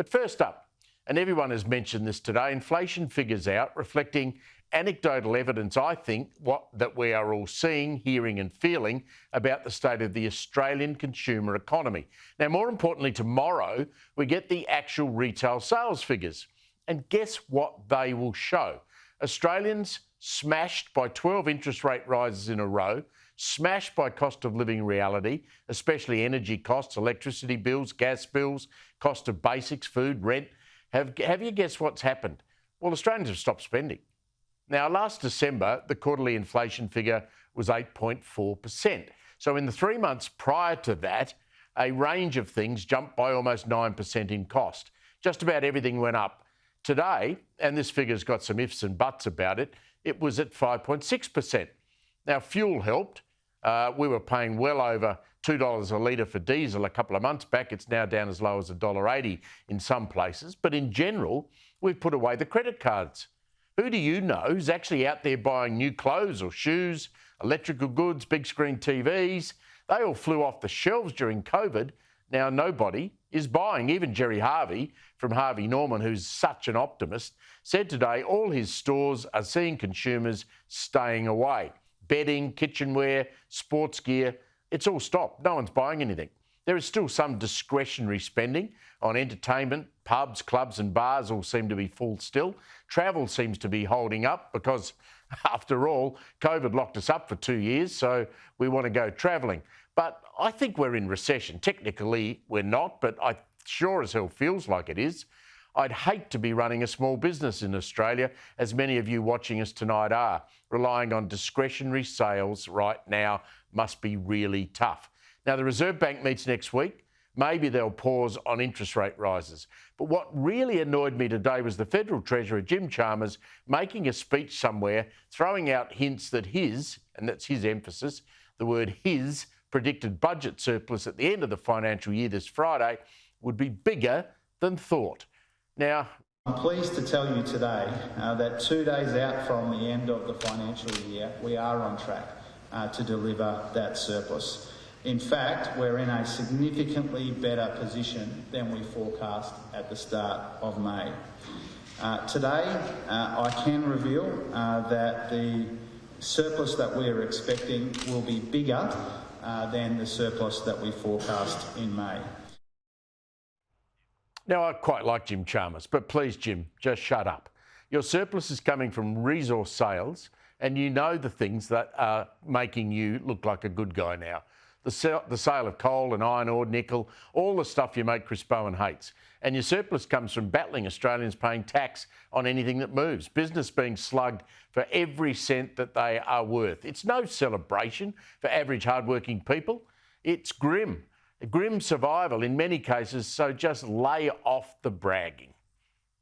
But first up, and everyone has mentioned this today, inflation figures out reflecting anecdotal evidence, I think, that we are all seeing, hearing and feeling about the state of the Australian consumer economy. Now, more importantly, tomorrow we get the actual retail sales figures. And guess what they will show? Australians smashed by 12 interest rate rises in a row, smashed by cost of living reality, especially energy costs, electricity bills, gas bills, cost of basics, food, rent. Have you guessed what's happened? Well, Australians have stopped spending. Now, last December, the quarterly inflation figure was 8.4%. So in the 3 months prior to that, a range of things jumped by almost 9% in cost. Just about everything went up. Today, and this figure's got some ifs and buts about it, it was at 5.6%. Now, fuel helped. We were paying well over $2 a litre for diesel a couple of months back. It's now down as low as $1.80 in some places. But in general, we've put away the credit cards. Who do you know who's actually out there buying new clothes or shoes, electrical goods, big screen TVs? They all flew off the shelves during COVID. Now nobody is buying. Even Jerry Harvey from Harvey Norman, who's such an optimist, said today all his stores are seeing consumers staying away. Bedding, kitchenware, sports gear, it's all stopped. No one's buying anything. There is still some discretionary spending on entertainment. Pubs, clubs and bars all seem to be full still. Travel seems to be holding up because, after all, COVID locked us up for 2 years, so we want to go travelling. But I think we're in recession. Technically, we're not, but I sure as hell feels like it is. I'd hate to be running a small business in Australia, as many of you watching us tonight are. Relying on discretionary sales right now must be really tough. Now, the Reserve Bank meets next week. Maybe they'll pause on interest rate rises. But what really annoyed me today was the Federal Treasurer Jim Chalmers making a speech somewhere, throwing out hints that his, and that's his emphasis, the word his, predicted budget surplus at the end of the financial year this Friday would be bigger than thought. Now, I'm pleased to tell you today that 2 days out from the end of the financial year, we are on track to deliver that surplus. In fact, we're in a significantly better position than we forecast at the start of May. Today, I can reveal that the surplus that we're expecting will be bigger than the surplus that we forecast in May. Now, I quite like Jim Chalmers, but please, Jim, just shut up. Your surplus is coming from resource sales, and you know the things that are making you look like a good guy now. The sale of coal and iron ore, nickel, all the stuff you mate Chris Bowen hates. And your surplus comes from battling Australians paying tax on anything that moves, business being slugged for every cent that they are worth. It's no celebration for average hardworking people. It's grim survival in many cases, so just lay off the bragging.